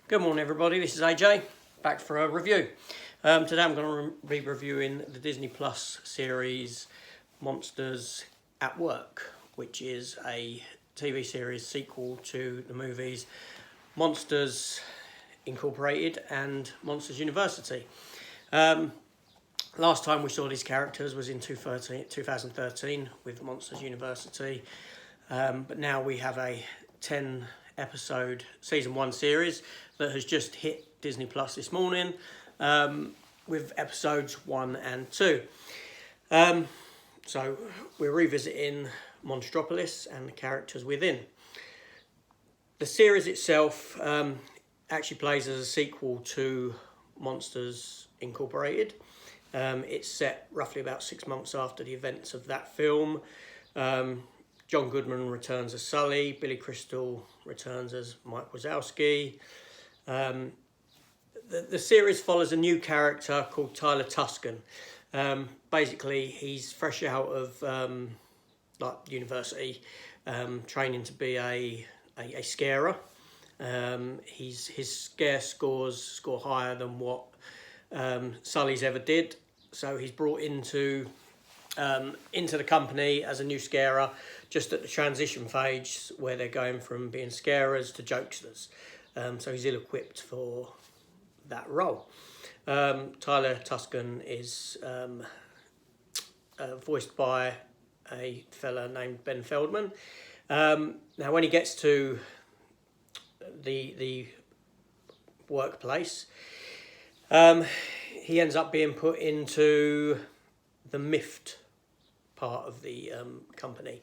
Good morning everybody, this is AJ, back for a review. Today I'm going to be reviewing the Disney Plus series Monsters at Work, which is a TV series sequel to the movies Monsters Incorporated and Monsters University. Last time we saw these characters was in 2013 with Monsters University, but now we have a 10 episode season 1 series that has just hit Disney Plus this morning, with episodes 1 and 2. So we're revisiting Monstropolis and the characters within. The series itself actually plays as a sequel to Monsters Incorporated. It's set roughly about 6 months after the events of that film. John Goodman returns as Sully. Billy Crystal returns as Mike Wazowski. The series follows a new character called Tyler Tuscan. Basically, he's fresh out of university, training to be a scarer. His scare scores score higher than what Sully's ever did, so he's brought into the company as a new scarer, just at the transition phase where they're going from being scarers to jokesters. So he's ill-equipped for that role. Tyler Tuscan is voiced by a fella named Ben Feldman. Now, when he gets to the workplace, he ends up being put into the MIFT part of the company,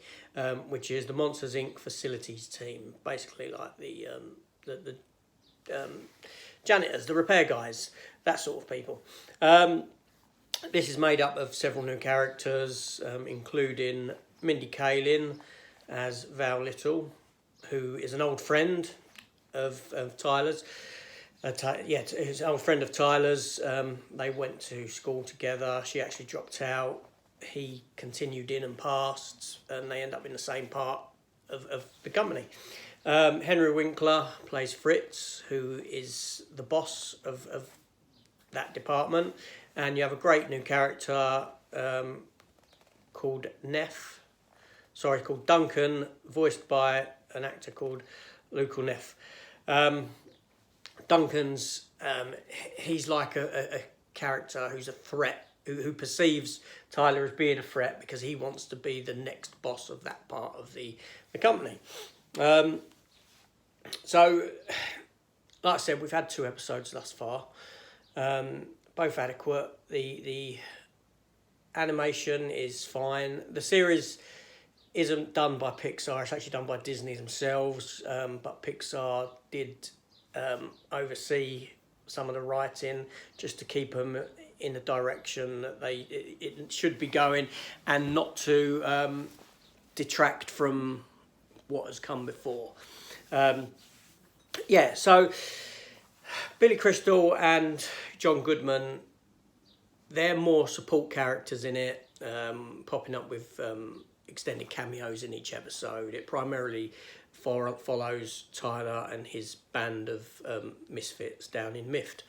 which is the Monsters Inc. facilities team, basically like the janitors, the repair guys, that sort of people. This is made up of several new characters, including Mindy Kaling as Val Little, who is an old friend of Tyler's. He's an old friend of Tyler's. They went to school together. She actually dropped out. He continued in and passed, and they end up in the same part of the company. Henry Winkler plays Fritz, who is the boss of that department. And you have a great new character called Duncan, voiced by an actor called Luke Neff. Duncan's, he's like a character who's a threat, who perceives Tyler as being a threat because he wants to be the next boss of that part of the company. So, like I said, we've had 2 episodes thus far, both adequate. The animation is fine. The series isn't done by Pixar, it's actually done by Disney themselves, but Pixar did oversee some of the writing just to keep them in the direction that it should be going, and not to detract from what has come before. So Billy Crystal and John Goodman, they're more support characters in it, popping up with extended cameos in each episode. It primarily follows Tyler and his band of misfits down in MIFT.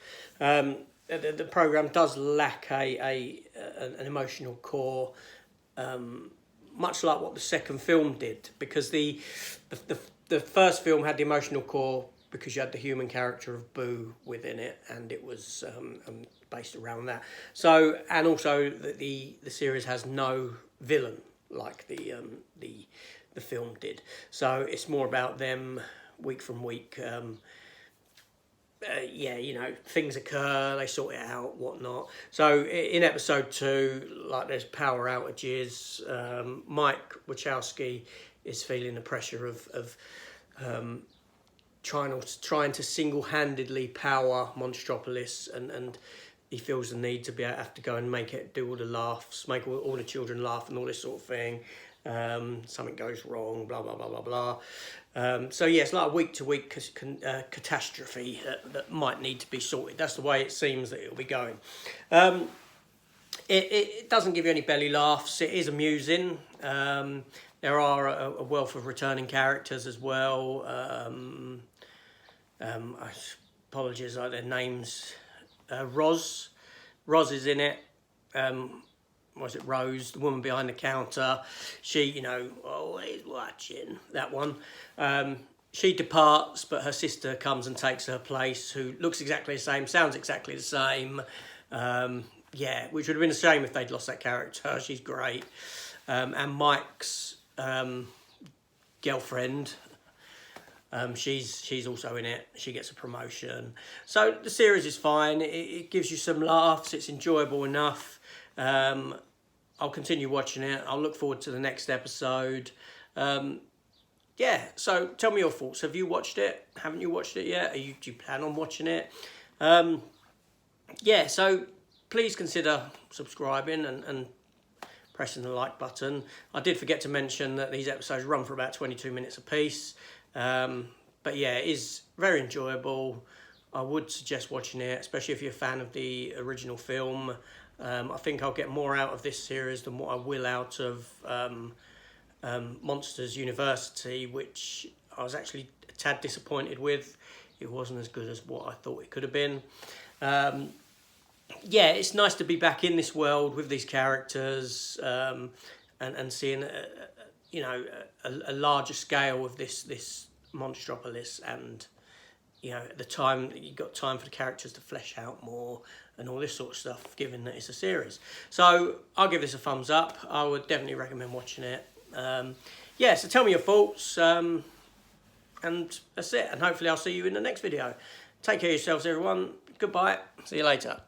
The programme does lack an emotional core, much like what the second film did, because the first film had the emotional core because you had the human character of Boo within it, and it was based around that. So, and also the series has no villain like the film did. So it's more about them week from week. Things occur, they sort it out, whatnot. So in episode 2, like, there's power outages. Mike Wachowski is feeling the pressure of trying to single-handedly power Monstropolis, and he feels the need to have to go and do all the laughs, make all the children laugh and all this sort of thing. Something goes wrong, blah blah blah blah blah. It's like a week-to-week catastrophe that might need to be sorted. That's the way it seems that it'll be going. It doesn't give you any belly laughs. It is amusing. There are a wealth of returning characters as well. apologies, like their names. Roz is in it. Was it Rose, the woman behind the counter? She, you know, always watching, that one. She departs, but her sister comes and takes her place, who looks exactly the same, sounds exactly the same. Yeah, which would have been a shame if they'd lost that character. She's great. And Mike's girlfriend, she's also in it. She gets a promotion. So the series is fine. It gives you some laughs. It's enjoyable enough. I'll continue watching it. I'll look forward to the next episode. Yeah, so tell me your thoughts. Have you watched it? Haven't you watched it yet? Do you plan on watching it? Yeah, so please consider subscribing and pressing the like button. I did forget to mention that these episodes run for about 22 minutes apiece. But yeah, it is very enjoyable. I would suggest watching it, especially if you're a fan of the original film. I think I'll get more out of this series than what I will out of Monsters University, which I was actually a tad disappointed with. It wasn't as good as what I thought it could have been. Yeah, it's nice to be back in this world with these characters and seeing a larger scale of this Monstropolis, and you know, at the time you got time for the characters to flesh out more and all this sort of stuff, given that it's a series. So I'll give this a thumbs up. I would definitely recommend watching it. Yeah, so tell me your thoughts, and that's it. And hopefully I'll see you in the next video. Take care of yourselves, everyone. Goodbye. See you later.